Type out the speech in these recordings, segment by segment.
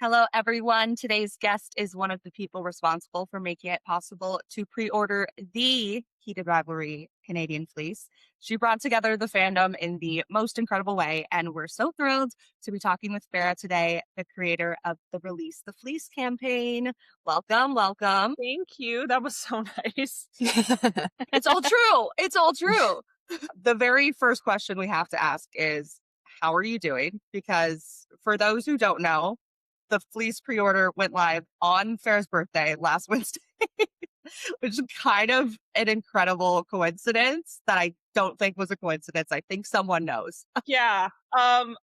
Hello, everyone. Today's guest is one of the people responsible for making it possible to pre order the Heated Rivalry Canadian Fleece. She brought together the fandom in the most incredible way, and we're so thrilled to be talking with Farrah today, the creator of the Release the Fleece campaign. Welcome, welcome. Thank you. That was so nice. It's all true. It's all true. The very first question we have to ask is, how are you doing? Because for those who don't know, the Fleece pre-order went live on Farrah's birthday last Wednesday, which is kind of an incredible coincidence that I don't think was a coincidence. I think someone knows. Yeah. I'm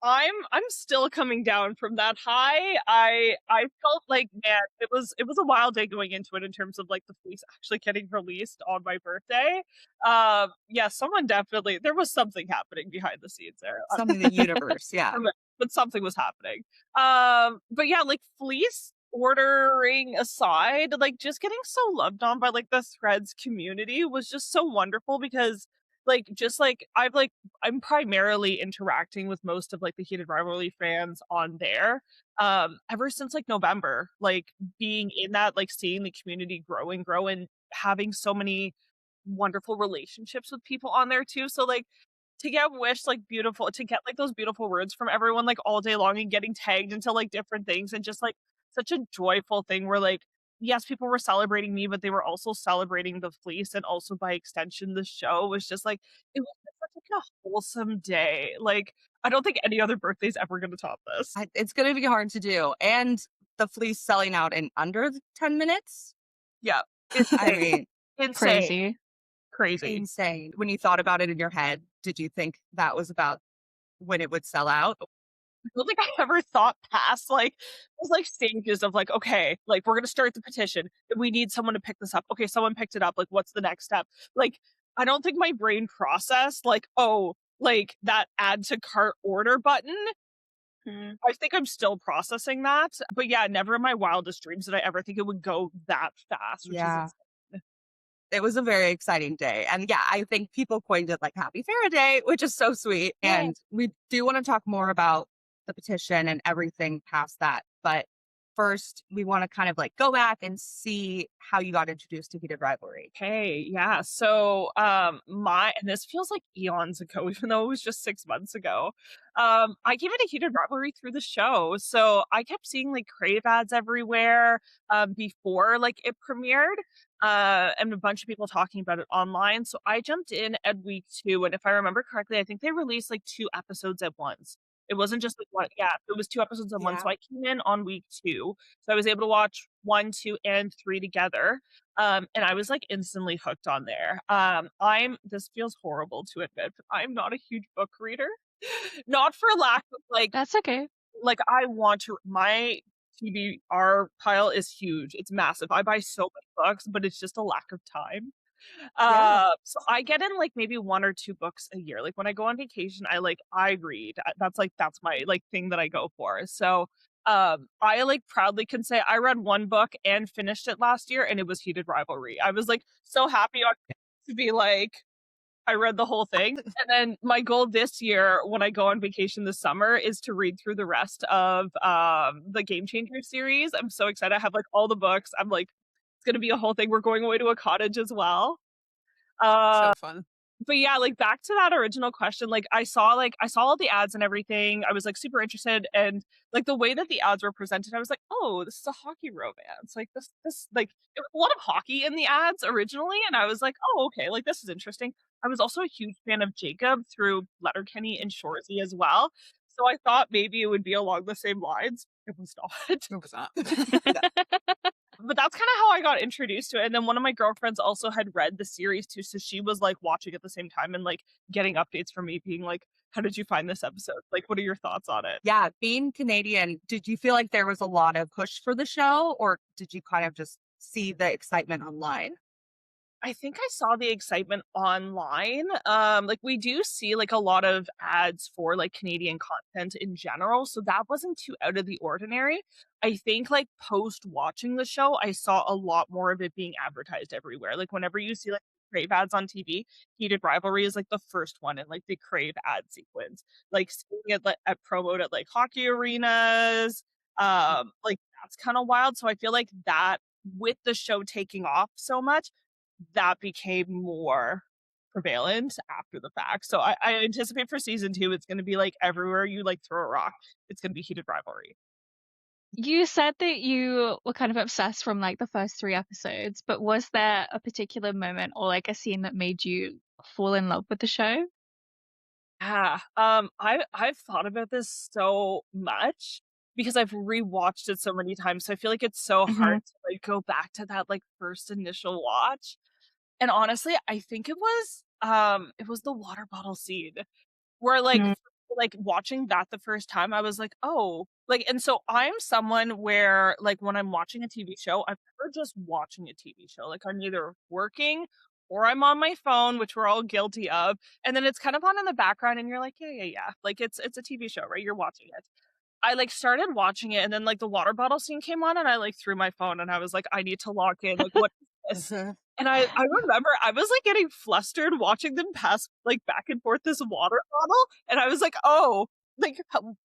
still coming down from that high. I felt like, man, it was a wild day going into it in terms of like the fleece actually getting released on my birthday. Yeah, someone definitely there was something happening behind the scenes there. Something in the universe. Yeah. But something was happening. But yeah, like fleece ordering aside, like just getting so loved on by like the threads community was just so wonderful because I'm primarily interacting with most of like the Heated Rivalry fans on there. Ever since like November, like being in that, like seeing the community grow and having so many wonderful relationships with people on there too. So like to get wished like beautiful to get like those beautiful words from everyone like all day long and getting tagged into like different things and just like such a joyful thing where like yes, people were celebrating me, but they were also celebrating the fleece and also by extension the show was just like it was just such like a wholesome day. Like I don't think any other birthday's ever gonna top this. It's going to be hard to do. And the Fleece selling out in under 10 minutes. Yeah. I Insane. mean, Insane. Crazy. Crazy. insane. When you thought about it in your head, did you think that was about when it would sell out? I don't think I ever thought past like those like stages of like, okay, like we're gonna start the petition. We need someone to pick this up. Okay, someone picked it up. Like, what's the next step? Like, I don't think my brain processed like, oh, like that add to cart order button. Mm. I think I'm still processing that. But yeah, never in my wildest dreams did I ever think it would go that fast, which is Yeah. insane. It was a very exciting day. And yeah, I think people coined it like Happy Farrah Day, which is so sweet. Yeah. And we do want to talk more about the petition and everything past that. But first, we want to kind of like go back and see how you got introduced to Heated Rivalry. Okay, yeah. So, my and this feels like eons ago, even though it was just 6 months ago. I gave it a heated rivalry through the show. So I kept seeing like Crave ads everywhere, before like it premiered, and a bunch of people talking about it online. So I jumped in at week 2, and if I remember correctly, I think they released like 2 episodes at once. It wasn't just like one, yeah, it was 2 episodes at once. Yeah. So I came in on week 2. So I was able to watch 1, 2, and 3 together. And I was like instantly hooked on there. This feels horrible to admit, but I'm not a huge book reader. Not for lack of That's okay. like I want to my TBR pile is huge. It's massive. I buy so many books, but it's just a lack of time. Yeah. So I get in like maybe 1 or 2 books a year. Like when I go on vacation, I read. That's my like thing that I go for. So I like proudly can say I read one book and finished it last year and it was Heated Rivalry. I was like so happy to be like I read the whole thing. And then my goal this year when I go on vacation this summer is to read through the rest of the Game Changer series. I'm so excited. I have like all the books. I'm like it's gonna be a whole thing. We're going away to a cottage as well. Uh So fun. but yeah, like back to that original question, like I saw all the ads and everything. I was like super interested and like the way that the ads were presented, I was like, oh, this is a hockey romance. Like this like it was a lot of hockey in the ads originally, and I was like, oh, okay, like this is interesting. I was also a huge fan of Jacob through Letterkenny and Shoresy as well. So I thought maybe it would be along the same lines. It was not. It was not. But that's kind of how I got introduced to it. And then one of my girlfriends also had read the series too, so she was like watching at the same time and like getting updates from me, being like, "How did you find this episode? Like, what are your thoughts on it?" Yeah. Being Canadian, did you feel like there was a lot of push for the show or did you kind of just see the excitement online? I think I saw the excitement online. Like we do see like a lot of ads for like Canadian content in general, so that wasn't too out of the ordinary. I think like post watching the show, I saw a lot more of it being advertised everywhere. Like whenever you see like Crave ads on TV, Heated Rivalry is like the first one in like the Crave ad sequence. Like seeing it like, at promoted at like hockey arenas, Like that's kind of wild. So I feel like that with the show taking off so much, that became more prevalent after the fact. So I anticipate for season 2, it's going to be like everywhere you like throw a rock, it's going to be Heated Rivalry. You said that you were kind of obsessed from like the first 3 episodes, but was there a particular moment or like a scene that made you fall in love with the show? Yeah. I've thought about this so much because I've rewatched it so many times. So I feel like it's so hard Hmm. to like go back to that like first initial watch. And honestly, I think it was the water bottle scene where like watching that the first time, I was like, oh, like, and so I'm someone where like when I'm watching a TV show, I'm never just watching a TV show. Like I'm either working or I'm on my phone, which we're all guilty of. And then it's kind of on in the background and you're like, yeah, yeah, yeah. Like it's a TV show, right? You're watching it. I like started watching it and then like the water bottle scene came on and I like threw my phone and I was like, I need to log in. Like, what is this? Mhm. And I remember I was like getting flustered watching them pass like back and forth this water bottle. And I was like, oh, like,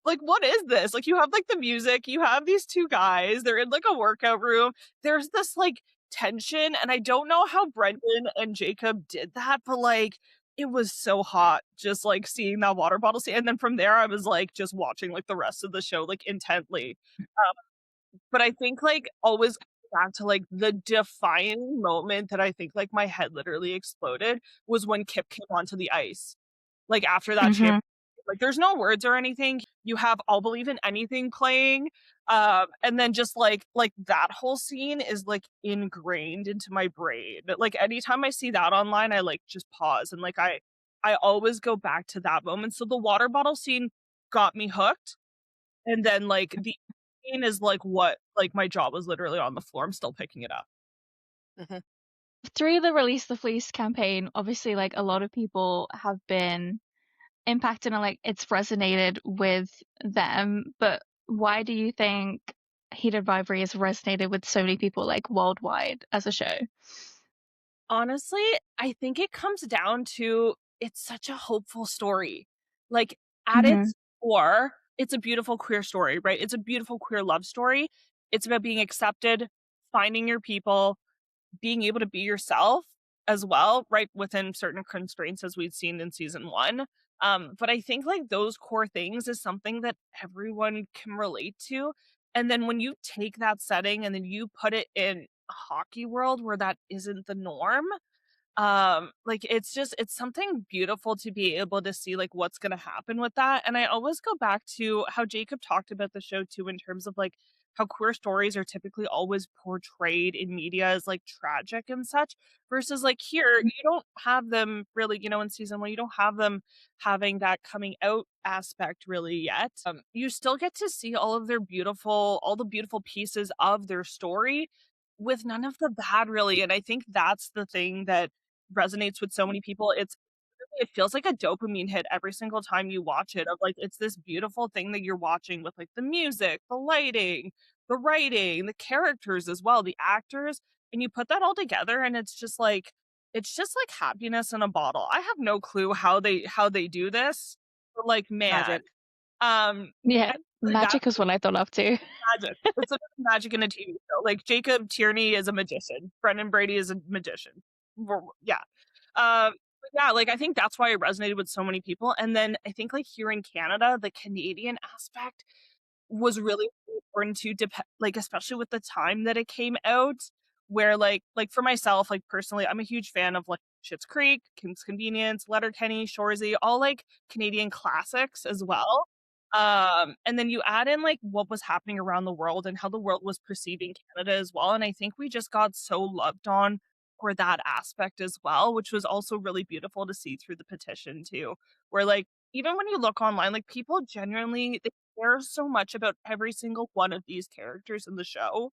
like what is this? Like you have like the music, you have these two guys, they're in like a workout room. There's this like tension. And I don't know how Brendan and Jacob did that, but like it was so hot just like seeing that water bottle scene. And then from there I was like just watching like the rest of the show like intently. But I think, like, always back to, like, the defining moment that I think, like, my head literally exploded was when Kip came onto the ice. Like, after that champ Hmm. like, there's no words or anything. You have "I'll Believe in Anything" playing, and then just, like, that whole scene is, like, ingrained into my brain. Like, anytime I see that online, I, like, just pause, and, like, I always go back to that moment. So the water bottle scene got me hooked. And then, like, the scene is, like, what like, my jaw was literally on the floor, I'm still picking it up. Mhm. Through the Release the Fleece campaign, obviously, like a lot of people have been impacted and like it's resonated with them. But why do you think Heated Rivalry has resonated with so many people like worldwide as a show? Honestly, I think it comes down to it's such a hopeful story. Like, at Hmm. its core, it's a beautiful queer story, right? It's a beautiful queer love story. It's about being accepted, finding your people, being able to be yourself as well, right, within certain constraints as we've seen in season 1. But I think like those core things is something that everyone can relate to. And then when you take that setting and then you put it in a hockey world where that isn't the norm, like it's something beautiful to be able to see like what's going to happen with that. And I always go back to how Jacob talked about the show too in terms of like how queer stories are typically always portrayed in media as like tragic and such versus like here you don't have them really, in season 1 you don't have them having that coming out aspect really yet. You still get to see all the beautiful pieces of their story with none of the bad really. And I think that's the thing that resonates with so many people. It feels like a dopamine hit every single time you watch it of like it's this beautiful thing that you're watching with like the music, the lighting, the writing, the characters as well, the actors, and you put that all together and it's just like happiness in a bottle. I have no clue how they do this, but like man, Magic. Yeah, and really that magic was what I thought of too. magic. It's like magic in a TV show. Like Jacob Tierney is a magician. Brendan Brady is a magician. Yeah. But yeah, like I think that's why it resonated with so many people. And then I think like here in Canada, the Canadian aspect was really important to like especially with the time that it came out, where like for myself, like personally, I'm a huge fan of like Schitt's Creek, Kim's Convenience, Letterkenny, Shoresy, all like Canadian classics as well. And then you add in like what was happening around the world and how the world was perceiving Canada as well. And I think we just got so loved on for that aspect as well, which was also really beautiful to see through the petition too. Where like even when you look online, like people genuinely they care so much about every single one of these characters in the show.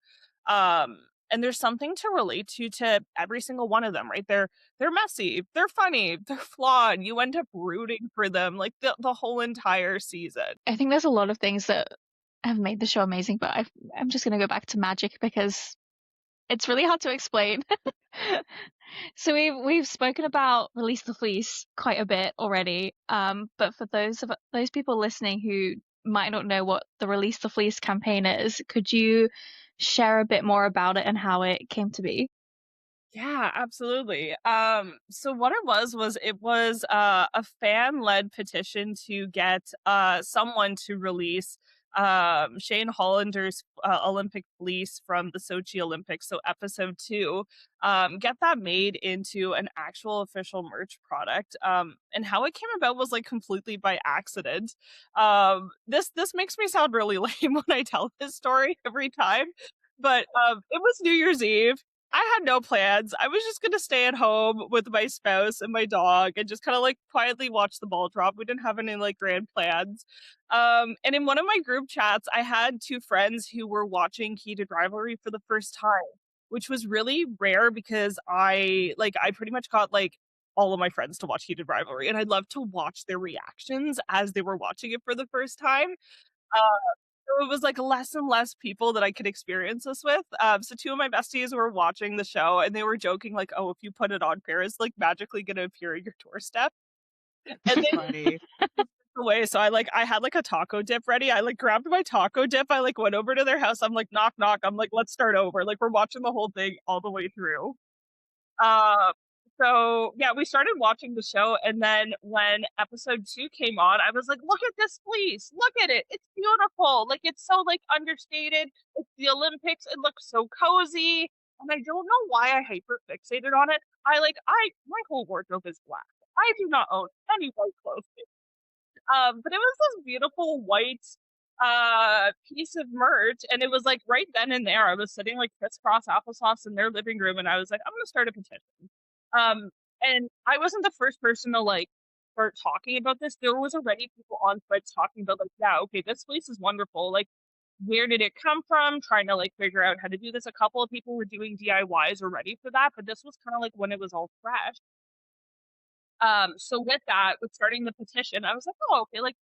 And there's something to relate to every single one of them, right? They're messy, they're funny, they're flawed. You end up rooting for them like the whole entire season. I think there's a lot of things that have made the show amazing, but I'm just gonna go back to magic because it's really hard to explain. So we've spoken about Release the Fleece quite a bit already. But for those people listening who might not know what the Release the Fleece campaign is, could you share a bit more about it and how it came to be? Yeah, absolutely. So what it was a fan-led petition to get someone to release Shane Hollander's Olympic fleece from the Sochi Olympics, so episode 2, get that made into an actual official merch product. And how it came about was like completely by accident. This makes me sound really lame when I tell this story every time, but it was New Year's Eve. I had no plans. I was just gonna stay at home with my spouse and my dog and just kind of like quietly watch the ball drop. We didn't have any like grand plans. And in one of my group chats, I had two friends who were watching Heated Rivalry for the first time, which was really rare because I pretty much got like all of my friends to watch Heated Rivalry, and I'd love to watch their reactions as they were watching it for the first time. Uh, so it was like less and less people that I could experience this with. So two of my besties were watching the show and they were joking like, "Oh, if you put it on, Farrah's like magically gonna appear at your doorstep." And they Funny. took away. So I had like a taco dip ready. I like grabbed my taco dip. I like went over to their house. I'm like, knock knock. I'm like, let's start over. Like we're watching the whole thing all the way through. Uh, so yeah, we started watching the show, and then when episode 2 came on, I was like, "Look at this fleece! Look at it! It's beautiful! Like it's so like understated. It's the Olympics. It looks so cozy." And I don't know why I hyper fixated on it. My whole wardrobe is black. I do not own any white clothes. But it was this beautiful white piece of merch, and it was like right then and there. I was sitting like crisscross applesauce in their living room, and I was like, I'm gonna start a petition. And I wasn't the first person to like start talking about this. There was already people on threads talking about like, yeah, okay, this fleece is wonderful. Like, where did it come from? Trying to like figure out how to do this. A couple of people were doing DIYs already for that, but this was kind of like when it was all fresh. So with that, with starting the petition, I was like, oh, okay, like,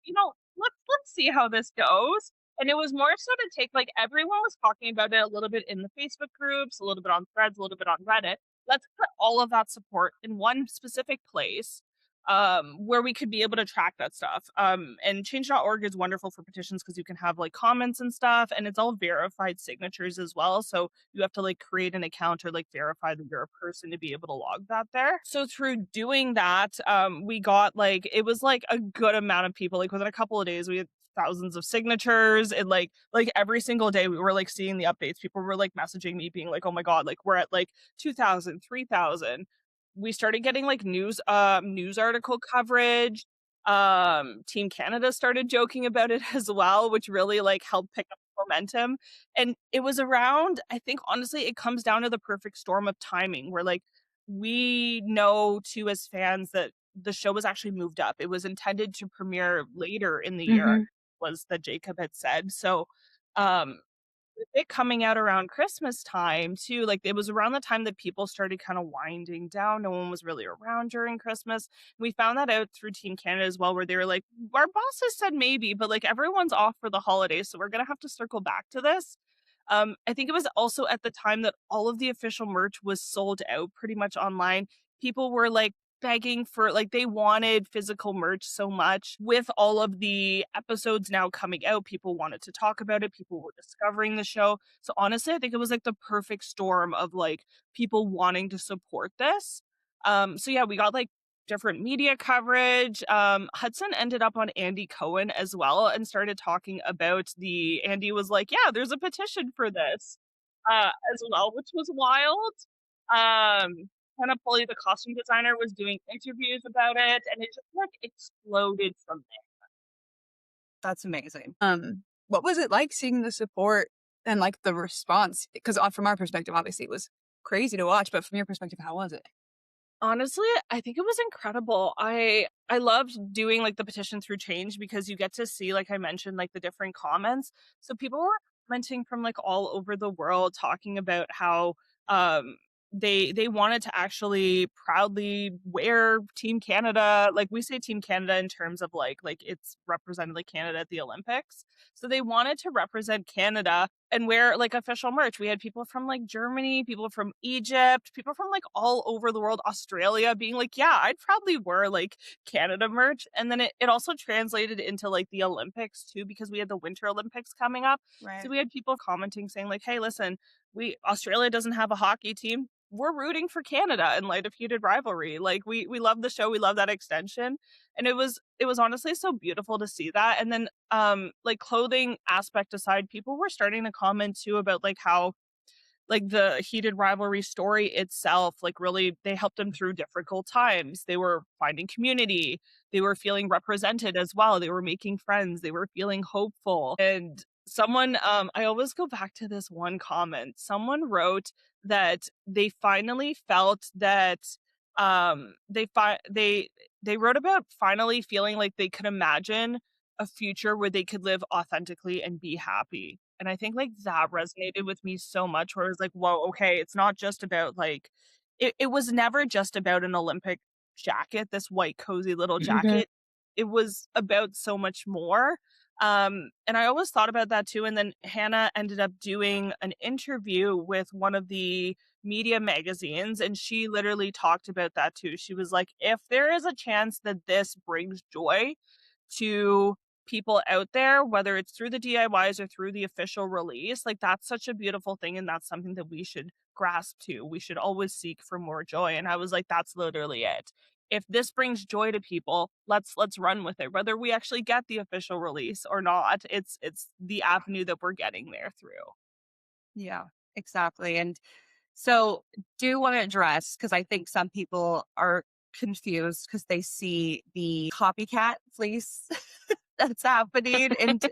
let's see how this goes. And it was more so to take like everyone was talking about it a little bit in the Facebook groups, a little bit on threads, a little bit on Reddit. Let's put all of that support in one specific place where we could be able to track that stuff. And change.org is wonderful for petitions because you can have like comments and stuff, and it's all verified signatures as well. So you have to like create an account or like verify that you're a person to be able to log that there. So through doing that, we got like it was like a good amount of people. Like within a couple of days, we had thousands of signatures, and like every single day we were like seeing the updates. People were like messaging me being like, oh my god, like we're at like 2,000, 3,000. We started getting like news article coverage. Team Canada started joking about it as well, which really like helped pick up momentum. And it was around, I think honestly it comes down to the perfect storm of timing where like we know too as fans that the show was actually moved up. It was intended to premiere later in the year, Mhm. was that Jacob had said. So um with it coming out around Christmas time too, like it was around the time that people started kind of winding down. No one was really around during Christmas. We found that out through Team Canada as well, where they were like, our bosses said maybe, but like everyone's off for the holidays, so we're gonna have to circle back to this. I think it was also at the time that all of the official merch was sold out pretty much online. People were like begging for like they wanted physical merch so much. With all of the episodes now coming out, people wanted to talk about it. People were discovering the show. So honestly, I think it was like the perfect storm of like people wanting to support this. So yeah, we got like different media coverage. Hudson ended up on Andy Cohen as well and started talking about Andy was like, yeah, there's a petition for this as well, which was wild. Hannah Pulley, the costume designer, was doing interviews about it, and it just like exploded from there. That's amazing. What was it like seeing the support and like the response? Because from our perspective, obviously it was crazy to watch, but from your perspective, how was it? Honestly, I think it was incredible. I loved doing like the petition through change because you get to see, like I mentioned, like the different comments. So people were commenting from like all over the world talking about how they wanted to actually proudly wear Team Canada. Like we say Team Canada in terms of like it's represented like Canada at the Olympics. So they wanted to represent Canada and wear like official merch. We had people from like Germany, people from Egypt, people from like all over the world, Australia, being like, yeah, I'd probably wear like Canada merch. And then it also translated into like the Olympics too, because we had the Winter Olympics coming up. Right. So we had people commenting saying like, hey, listen, Australia doesn't have a hockey team. We're rooting for Canada in light of Heated Rivalry. Like we love the show. We love that extension. And it was honestly so beautiful to see that. And then like clothing aspect aside, people were starting to comment too about like how like the Heated Rivalry story itself, like really they helped them through difficult times. They were finding community. They were feeling represented as well. They were making friends. They were feeling hopeful. And someone, I always go back to this one comment. Someone wrote that they finally felt that they wrote about finally feeling like they could imagine a future where they could live authentically and be happy. And I think like that resonated with me so much where it was like, whoa, okay, it's not just about like it was never just about an Olympic jacket, this white cozy little jacket. It was about so much more. And I always thought about that too. And then Hannah ended up doing an interview with one of the media magazines, and she literally talked about that too. She was like, if there is a chance that this brings joy to people out there, whether it's through the DIYs or through the official release, like that's such a beautiful thing, and that's something that we should grasp to. We should always seek for more joy. And I was like, that's literally it. If this brings joy to people, let's run with it. Whether we actually get the official release or not, it's the avenue that we're getting there through. Yeah, exactly. And so do want to address, because I think some people are confused because they see the copycat fleece that's happening, and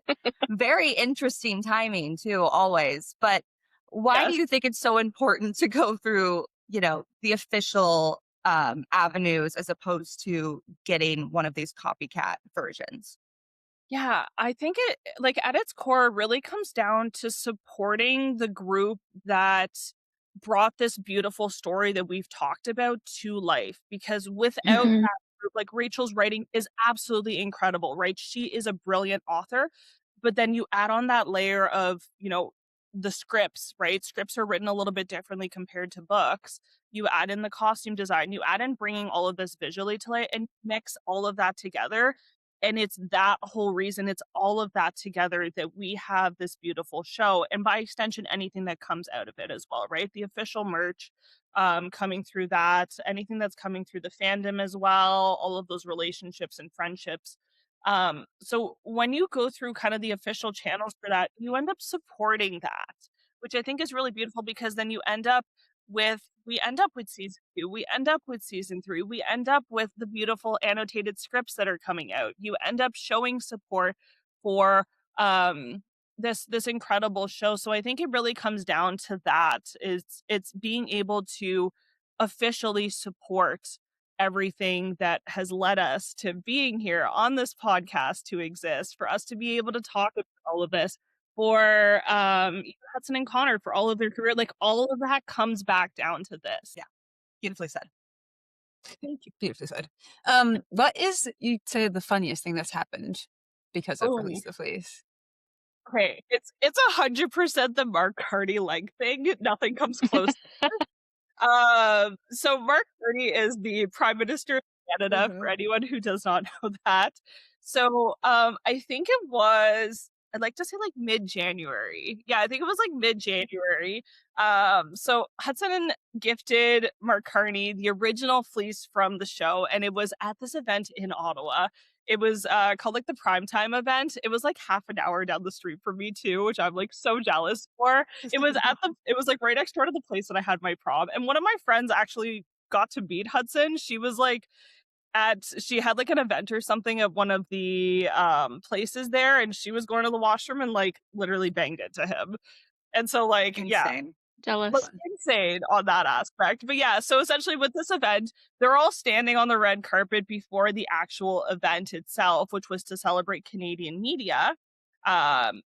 very interesting timing too, always. But why do Yes. you think it's so important to go through, the official avenues as opposed to getting one of these copycat versions? Yeah, I think it like at its core really comes down to supporting the group that brought this beautiful story that we've talked about to life. Because without Mhm. that group, like Rachel's writing is absolutely incredible, right? She is a brilliant author. But then you add on that layer of, the scripts, right? Scripts are written a little bit differently compared to books. You add in the costume design, you add in bringing all of this visually to light and mix all of that together. And it's that whole reason, it's all of that together that we have this beautiful show. And by extension, anything that comes out of it as well, right? The official merch coming through that, anything that's coming through the fandom as well, all of those relationships and friendships. So when you go through kind of the official channels for that, you end up supporting that, which I think is really beautiful because then we end up with season 2, we end up with season 3, we end up with the beautiful annotated scripts that are coming out. You end up showing support for this incredible show. So I think it really comes down to that. It's being able to officially support everything that has led us to being here on this podcast to exist, for us to be able to talk about all of this, for Hudson and Connor for all of their career. Like all of that comes back down to this. Yeah. Beautifully said. Thank you. Beautifully said. What is, you'd say, the funniest thing that's happened because of Oh, Release the Fleece? okay. It's 100% the Mark Hardy leg thing. Nothing comes close. So Mark Carney is the Prime Minister of Canada, for anyone who does not know that. So, I think it was, I'd like to say like mid-January. Yeah, I think it was like mid-January. So Hudson gifted Mark Carney the original fleece from the show, and it was at this event in Ottawa. It was called like the Primetime event. It was like half an hour down the street from me too, which I'm like so jealous for. It was like right next door to the place that I had my prom. And one of my friends actually got to meet Hudson. She was like she had like an event or something at one of the places there, and she was going to the washroom and like literally banged it to him. And so like, yeah, Insane. Jealous. like insane on that aspect. But yeah, so essentially with this event, they're all standing on the red carpet before the actual event itself, which was to celebrate Canadian media. It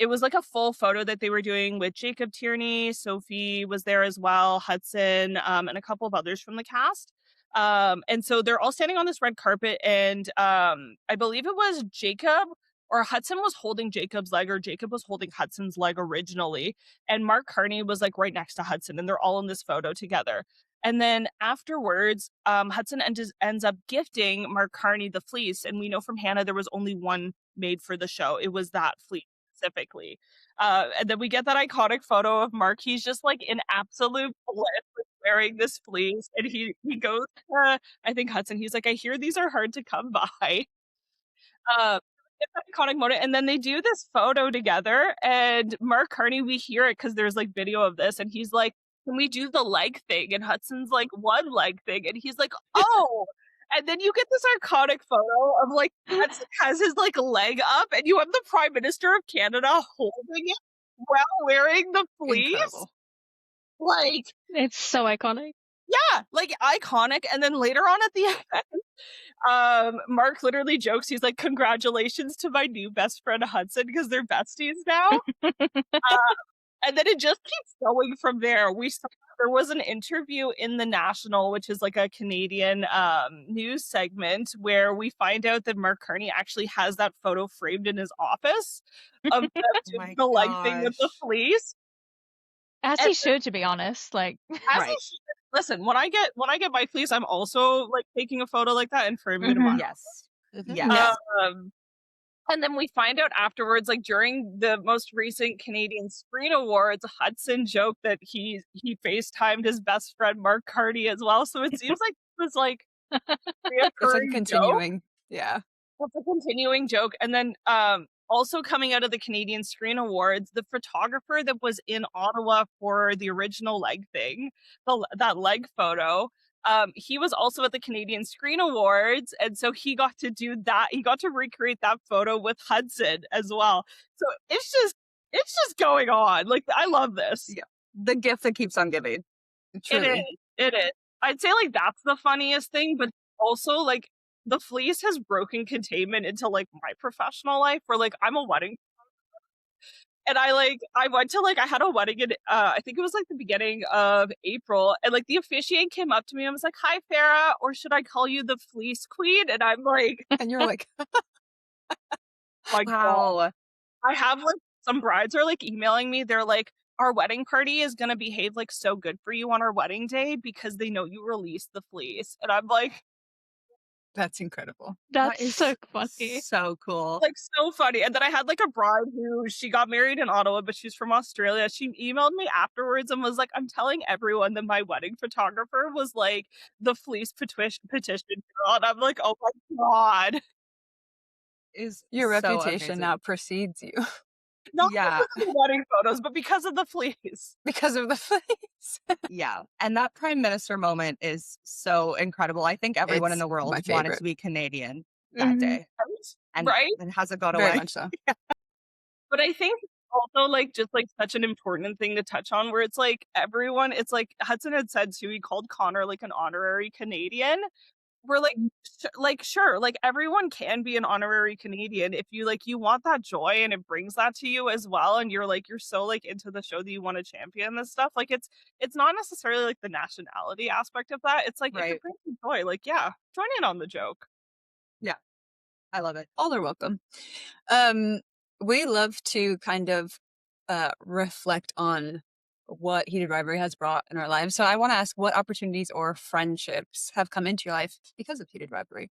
was like a full photo that they were doing with Jacob Tierney, Sophie was there as well, Hudson, and a couple of others from the cast. And so they're all standing on this red carpet, and I believe it was Jacob or Hudson was holding Jacob's leg, or Jacob was holding Hudson's leg originally. And Mark Carney was like right next to Hudson, and they're all in this photo together. And then afterwards, Hudson ends up gifting Mark Carney the fleece. And we know from Hannah there was only one made for the show. It was that fleece specifically. And then we get that iconic photo of Mark. He's just like in absolute bliss with wearing this fleece. And he goes to, I think, Hudson. He's like, I hear these are hard to come by. It's an iconic moment. And then they do this photo together. And Mark Carney, we hear it because there's like video of this. And he's like, can we do the leg thing? And Hudson's like, one leg thing. And he's like, oh. And then you get this iconic photo of like Hudson has his like leg up, and you have the Prime Minister of Canada holding it while wearing the fleece. Incredible. Like, It's so iconic. yeah, like iconic. And then later on at the end, Mark literally jokes, he's like, congratulations to my new best friend Hudson, because they're besties now. And then it just keeps going from there. There was an interview in The National, which is like a Canadian news segment, where we find out that Mark Carney actually has that photo framed in his office of them doing the leg thing with the fleece. As he should, to be honest. Like, As he should. Listen, when I get my fleece, I'm also like taking a photo like that and framing it in my Yes. Mhm. Yes. And then we find out afterwards, like during the most recent Canadian Screen Awards, Hudson joked that he FaceTimed his best friend Mark Carney as well. So it seems like it was like It's like a reoccurring joke. continuing. Yeah. It's a continuing joke. And then also coming out of the Canadian Screen Awards, the photographer that was in Ottawa for the original leg thing, that leg photo, he was also at the Canadian Screen Awards, and so he got to do that. He got to recreate that photo with Hudson as well. So it's just going on. Like, I love this. Yeah. The gift that keeps on giving. Truly. It is. I'd say like that's the funniest thing, but also like the fleece has broken containment into like my professional life, where like I'm a wedding. And I went to I had a wedding in I think it was like the beginning of April, and like the officiant came up to me and was like, "Hi, Farrah, or should I call you the Fleece Queen?" And I'm like, And you're like, my God. Wow. I have like some brides are like emailing me. They're like, our wedding party is gonna behave like so good for you on our wedding day because they know you released the fleece. And I'm like, that's incredible. that's That is so funny. So cool. like so funny. And then I had like a bride who she got married in Ottawa, but she's from Australia. She emailed me afterwards and was like, I'm telling everyone that my wedding photographer was like the fleece petition girl. And I'm like, oh my God. Is Your so reputation amazing. now precedes you Not Yeah. because of the wedding photos, but because of the fleece. because of the fleece. Yeah. And that Prime Minister moment is so incredible. I think everyone in It's the world my wanted favorite. to be Canadian that Mhm. day. And Right? it hasn't gone Very away. much so. But I think also like just like such an important thing to touch on, where it's like everyone, it's like Hudson had said too, he called Connor like an honorary Canadian. We're like sure, like everyone can be an honorary Canadian if you like you want that joy and it brings that to you as well, and you're so like into the show that you want to champion this stuff. Like it's not necessarily like the nationality aspect of that. It's like if Right. it brings you joy, like yeah, join in on the joke. I love it. All are welcome. We love to kind of reflect on what Heated Rivalry has brought in our lives. So I want to ask, what opportunities or friendships have come into your life because of Heated Rivalry?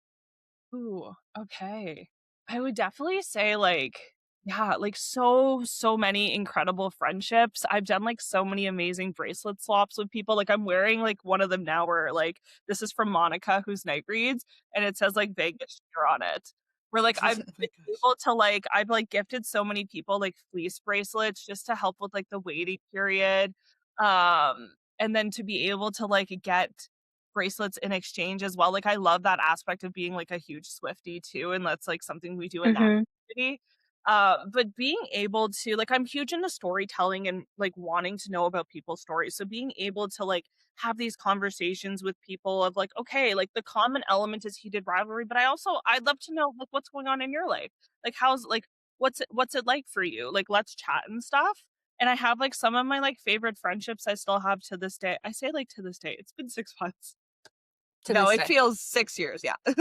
Ooh, okay. I would definitely say like yeah, like so many incredible friendships. I've done like so many amazing bracelet swaps with people. Like I'm wearing like one of them now where like this is from Monica who's night reads, and it says like Vegas cheer on it. Where like I've been able to like I've like gifted so many people like fleece bracelets just to help with like the waiting period. And then to be able to like get bracelets in exchange as well. Like I love that aspect of being like a huge Swiftie too, and that's like something we do in that Mhm. community. But being able to like I'm huge into storytelling and like wanting to know about people's stories. So being able to like have these conversations with people of like, okay, like the common element is heated rivalry, but I'd love to know like what's going on in your life. Like how's like what's it like for you? Like let's chat and stuff. And I have like some of my like favorite friendships I still have to this day. I say like to this day, it's been 6 months. to No, this it day. feels 6 years, yeah. At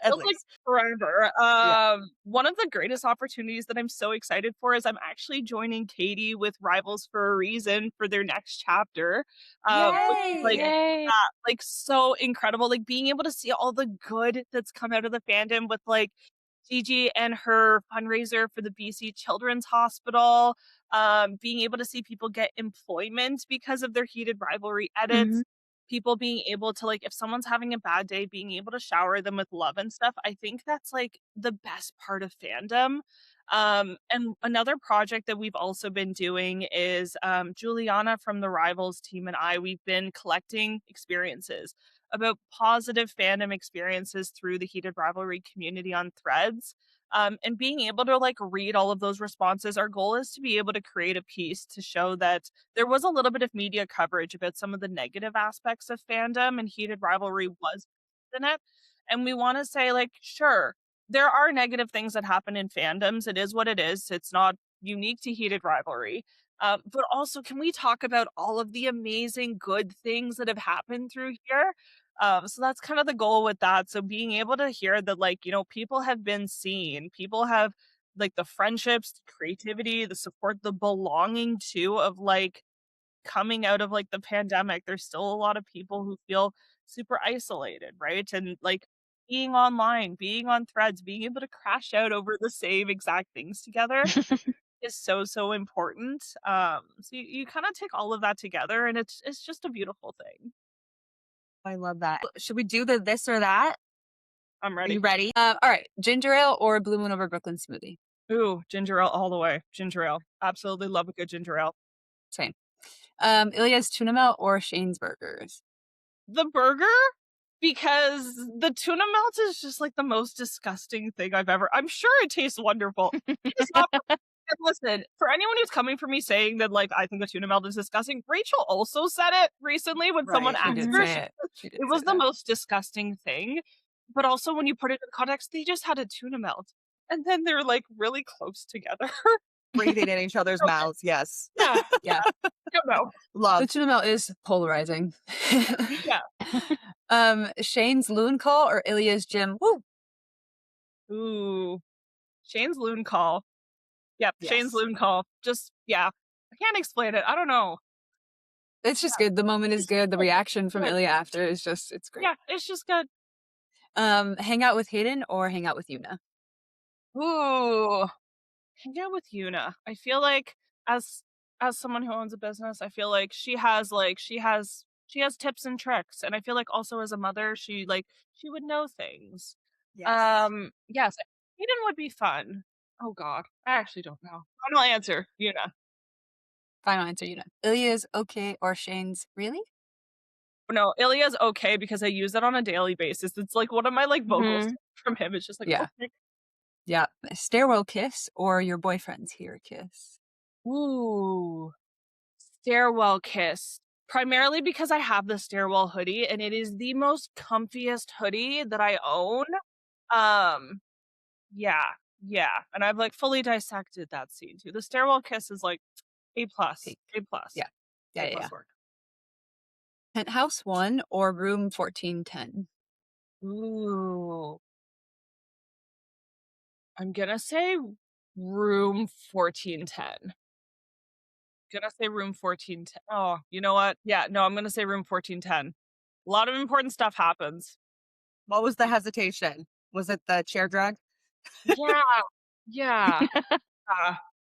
Feels like least. forever. Yeah. One of the greatest opportunities that I'm so excited for is I'm actually joining Katie with Rivals for a Reason for their next chapter. Which is, like, Yay. like so incredible. Like being able to see all the good that's come out of the fandom with like Gigi and her fundraiser for the BC Children's Hospital. Being able to see people get employment because of their Heated Rivalry edits. Mhm. People being able to, like, if someone's having a bad day, being able to shower them with love and stuff. I think that's like the best part of fandom. And another project that we've also been doing is Juliana from the Rivals team and we've been collecting experiences about positive fandom experiences through the Heated Rivalry community on Threads. And being able to like read all of those responses, our goal is to be able to create a piece to show that there was a little bit of media coverage about some of the negative aspects of fandom, and Heated Rivalry was in it. And we want to say, like, sure, there are negative things that happen in fandoms. It is what it is. It's not unique to Heated Rivalry. But also, can we talk about all of the amazing good things that have happened through here? So that's kind of the goal with that. So being able to hear that, like, you know, people have been seen, people have like the friendships, the creativity, the support, the belonging too of like coming out of like the pandemic. There's still a lot of people who feel super isolated, right? And like being online, being on Threads, being able to crash out over the same exact things together is so, so important. So you kind of take all of that together and it's just a beautiful thing. I love that. Should we do the this or that? I'm Are you ready. ready? All right, ginger ale or Blue Moon over Brooklyn smoothie? Ooh, ginger ale all the way. Ginger ale. Absolutely love a good ginger ale. Same. Ilya's tuna melt or Shane's burgers? The burger, because the tuna melt is just like the most disgusting thing I've ever. I'm sure it tastes wonderful. It is not. Listen, for anyone who's coming for me saying that like I think the tuna melt is disgusting, Rachel also said it recently when someone Right, she asked did her. say it. She did It say was the that. most disgusting thing. But also when you put it in context, they just had a tuna melt. And then they're like really close together. Breathing in each other's Okay. mouths. Yes. Yeah. Yeah. Don't know. The Love. tuna melt is polarizing. Yeah. Shane's loon call or Ilya's gym? Woo! Ooh. Shane's loon call. Yep, Shane's Yes. loon call. Just yeah. I can't explain it. I don't know. It's just good. The moment is good. The reaction from Good. Ilya after is just, it's great. Yeah, it's just good. Hang out with Hayden or hang out with Yuna? Ooh. Hang out with Yuna. I feel like as someone who owns a business, I feel like she has tips and tricks. And I feel like also as a mother, she would know things. Yes. Yes, Hayden would be fun. Oh God. I actually don't know. Final answer, Yuna. Final answer, Yuna. Ilya's okay or Shane's really? No, Ilya's okay because I use it on a daily basis. It's like one of my like vocals Mhm. from him. It's just like, Yeah. okay. Yeah. Stairwell kiss or your boyfriend's here kiss? Ooh, stairwell kiss. Primarily because I have the stairwell hoodie and it is the most comfiest hoodie that I own. Um, yeah, yeah. And I've like fully dissected that scene too. The stairwell kiss is like A plus, Peak. A plus. Yeah. A Yeah. plus work. Penthouse 1 or room 1410? Ooh, I'm gonna say room 1410. Gonna say room 1410. Oh, you know what? Yeah, no, I'm gonna say room 1410. A lot of important stuff happens. What was the hesitation? Was it the chair drag? Yeah, yeah.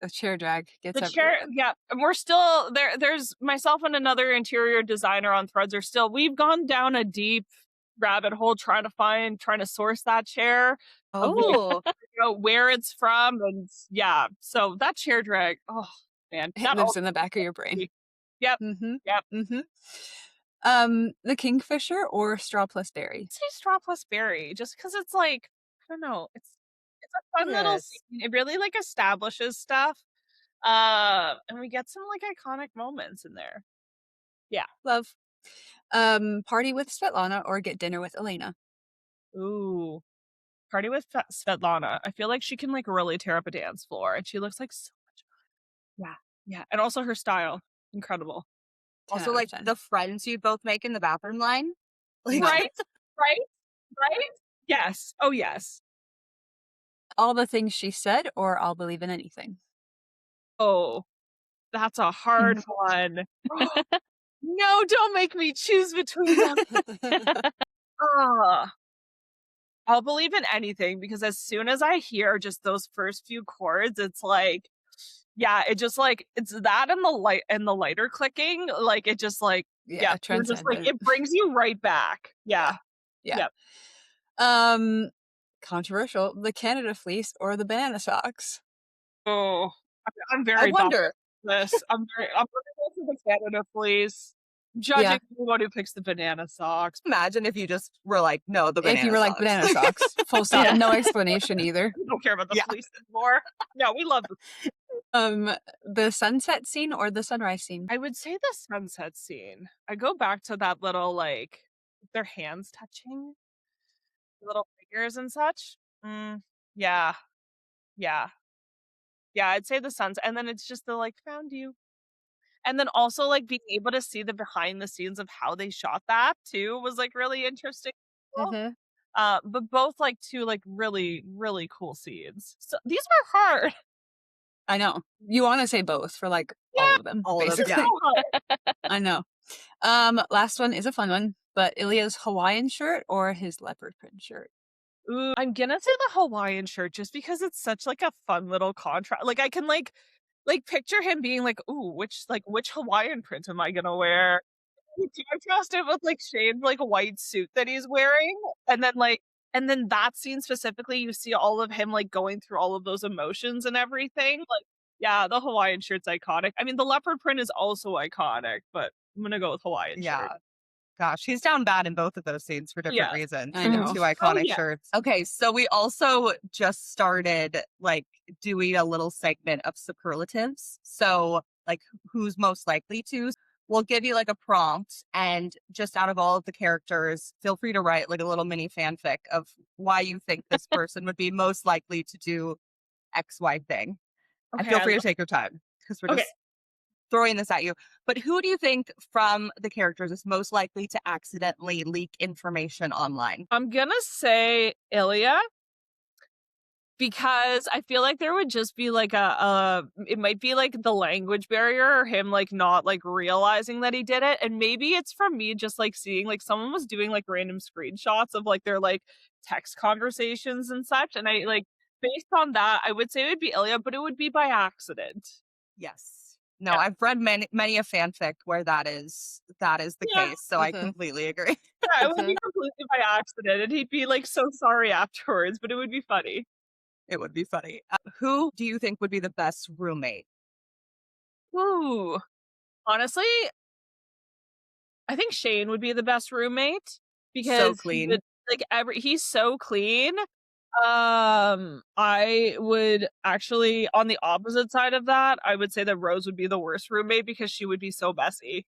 The chair drag gets The chair, everyone. yeah. And we're still there. There's myself and another interior designer on Threads are still. We've gone down a deep rabbit hole trying to source that chair, of Oh, where it's from, and yeah. So that chair drag. Oh man, It that lives in the back of your brain. Yep, Mm-hmm. yep. Mm-hmm. The Kingfisher or straw plus berry? Say straw plus berry, just because it's like I don't know. It's a fun little yes. scene. It really like establishes stuff, and we get some like iconic moments in there. Yeah. Love. Party with Svetlana or get dinner with Elena? Ooh. Party with Svetlana. I feel like she can like really tear up a dance floor, and she looks like so much fun. Yeah, and also her style, incredible. 10 Also, out of like 10. the friends you both make in the bathroom line. Like, Right? Right? Right? Yes. Oh, yes. All the things she said, or I'll believe in anything. Oh, that's a hard one. No, don't make me choose between them. Ugh. I'll believe in anything because as soon as I hear just those first few chords, it's like, yeah, it just like it's that and the lighter clicking, like it just like yeah, you're just like transcendent. it brings you right back. Yeah. Yeah. Yep. Controversial. The Canada fleece or the banana socks? Oh, I'm I very wonder. this. I'm gonna go to the Canada fleece. Yeah. Judging anyone who picks the banana socks. Imagine if you just were like, no, the banana If you were like socks. banana socks, full stop, Yeah. no explanation either. We don't care about the Yeah. fleece anymore. No, we love the The sunset scene or the sunrise scene? I would say the sunset scene. I go back to that little like their hands touching, little figures and such. Yeah, yeah, yeah. I'd say the suns, and then it's just the like found you, and then also like being able to see the behind the scenes of how they shot that too was like really interesting. Mm-hmm. But both like two like really really cool scenes. So these were hard. I know. You want to say both for like all of them, all of them, basically. yeah. So hard. I know. Last one is a fun one, but Ilya's Hawaiian shirt or his leopard print shirt? Ooh, I'm gonna say the Hawaiian shirt just because it's such like a fun little contrast. Like I can like picture him being like, ooh, which Hawaiian print am I gonna wear? You contrast it with like Shane's like white suit that he's wearing, and then that scene specifically, you see all of him like going through all of those emotions and everything. Like, yeah, the Hawaiian shirt's iconic. I mean, the leopard print is also iconic, but I'm gonna go with Hawaiian shirt. Yeah. Gosh, he's down bad in both of those scenes for different Yeah. reasons. I know. Two iconic yeah. shirts. Okay, so we also just started like doing a little segment of superlatives. So like who's most likely to. We'll give you like a prompt, and just out of all of the characters, feel free to write like a little mini fanfic of why you think this person would be most likely to do XY thing. Okay, And feel free I to take your time because we're Okay. just throwing this at you. But who do you think from the characters is most likely to accidentally leak information online? I'm gonna say Ilya because I feel like there would just be like it might be like the language barrier or him like not like realizing that he did it, and maybe it's from me just like seeing like someone was doing like random screenshots of like their like text conversations and such, and I like based on that I would say it would be Ilya, but it would be by accident. Yes. No, Yeah. I've read many a fanfic where that is the Yeah. case. So I Mhm. completely agree. Yeah, it would be completely by accident, and he'd be like so sorry afterwards, but it would be funny. It would be funny. Who do you think would be the best roommate? Ooh, honestly, I think Shane would be the best roommate because he clean. would, like he's so clean. I would actually on the opposite side of that, I would say that Rose would be the worst roommate because she would be so messy.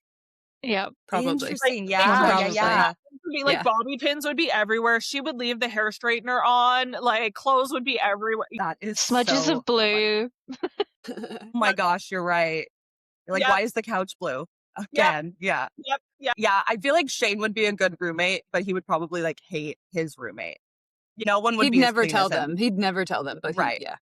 Yeah. Probably. Interesting. Like, Yeah, probably. yeah. It would be like Yeah. bobby pins would be everywhere. She would leave the hair straightener on. Like clothes would be everywhere. That is Smudges so of blue. Oh my gosh, you're right. You're like, Yep. why is the couch blue? Yep. Again, yeah. Yep. Yeah. Yeah, I feel like Shane would be a good roommate, but he would probably like hate his roommate. No one would He'd be as never clean tell as him. them. He'd never tell them, but Right. yeah.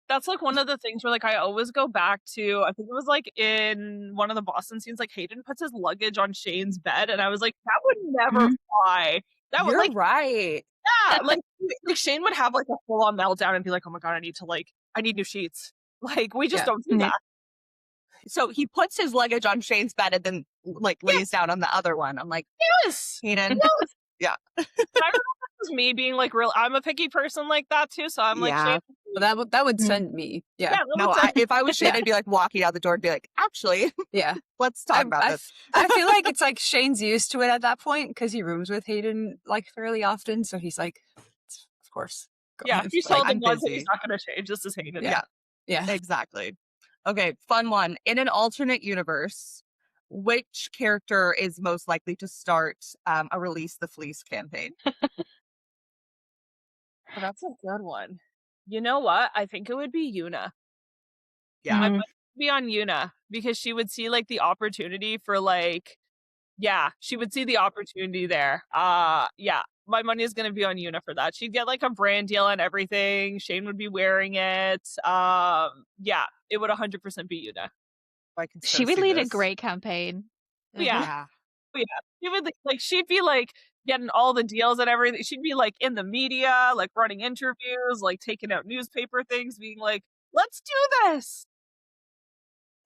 That's like one of the things where like I always go back to, I think it was like in one of the Boston scenes, like Hayden puts his luggage on Shane's bed, and I was like, that would never fly. That would You're like right. yeah, like Shane would have like a full on meltdown and be like, oh my god, I need new sheets. Like we just Yeah. don't do Yeah. that. So he puts his luggage on Shane's bed and then like lays down on the other one. I'm like, Yes. Hayden. Yes. Yeah. I don't know if that was me being like real. I'm a picky person like that too, so I'm like, Yeah. Shane, Well, that would Mm. send me. Yeah. that No, would send- if I was Shane, Yeah. I'd be like walking out the door and be like, actually, Yeah. let's talk about this. I feel like it's like Shane's used to it at that point because he rooms with Hayden like fairly often. So he's like, of course. go yeah, ahead." he like, told I'm him once that busy. he's not gonna change. This is Hayden. Yeah. Yeah. Exactly. Okay, fun one. In an alternate universe, which character is most likely to start a Release the Fleece campaign? Oh, that's a good one. You know what? I think it would be Yuna. Yeah. I would be on Yuna because she would see like the opportunity for like, yeah, she would see the opportunity there. Yeah, my money is going to be on Yuna for that. She'd get like a brand deal and everything. Shane would be wearing it. Yeah, it would 100% be Yuna. I can so She would see lead a this. great campaign. Oh, yeah. Yeah. Oh, yeah. She would like she'd be like getting all the deals and everything. She'd be like in the media, like running interviews, like taking out newspaper things, being like, "Let's do this."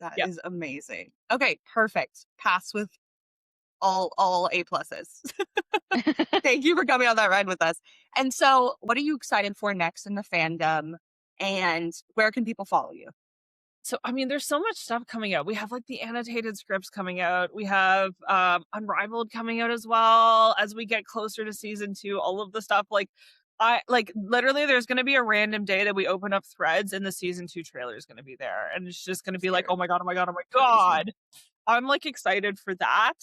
That Yep. is amazing. Okay, perfect. Pass with all A pluses. Thank you for coming on that ride with us. And so, what are you excited for next in the fandom? And where can people follow you? So, I mean, there's so much stuff coming out. We have like the annotated scripts coming out. We have Unrivaled coming out as well. As we get closer to season 2, all of the stuff like I like literally there's going to be a random day that we open up threads and the season 2 trailer is going to be there, and it's just going to be like, Scary. oh my god, oh my god, oh my Crazy. god. I'm like excited for that.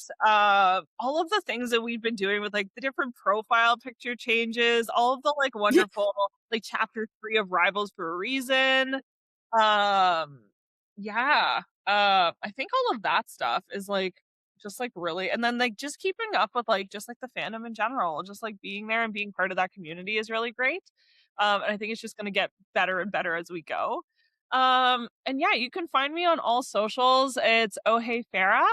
All of the things that we've been doing with like the different profile picture changes, all of the like wonderful like chapter 3 of Rivals for a reason. Um yeah. I think all of that stuff is like just like really, and then like just keeping up with like just like the fandom in general, just like being there and being part of that community is really great. And I think it's just going to get better and better as we go. And yeah, you can find me on all socials. It's Oh Hey Farrah.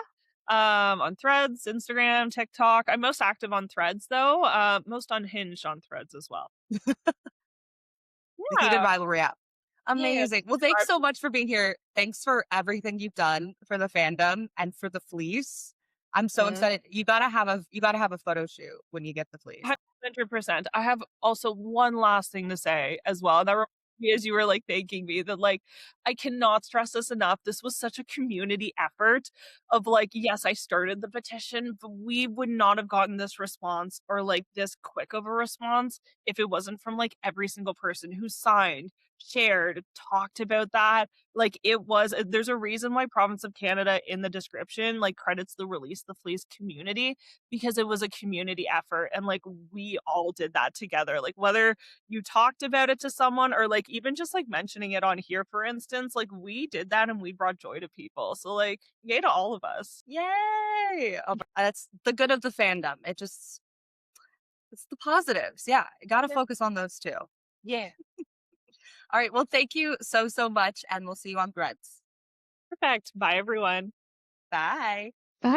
On Threads, Instagram, TikTok. I'm most active on Threads though. Most unhinged on Threads as well. The Heated Yeah. Rivalry app. Yeah. Amazing. Well, thanks so much for being here. Thanks for everything you've done for the fandom and for the fleece. I'm so excited. You gotta have a photo shoot when you get the fleece. 100%. I have also one last thing to say as well. That reminds me as you were like thanking me that like I cannot stress this enough. This was such a community effort of like, yes, I started the petition, but we would not have gotten this response or like this quick of a response if it wasn't from like every single person who signed, shared, talked about that. Like it was, there's a reason why Province of Canada in the description like credits the Release the Fleece community, because it was a community effort and like we all did that together. Like whether you talked about it to someone or like even just like mentioning it on here, for instance, like we did that and we brought joy to people. So like yay to all of us. Yay! Oh, that's the good of the fandom. It's the positives. Yeah, gotta focus on those too. Yeah. All right. Well, thank you so much, and we'll see you on Threads. Perfect. Bye everyone. Bye. Bye.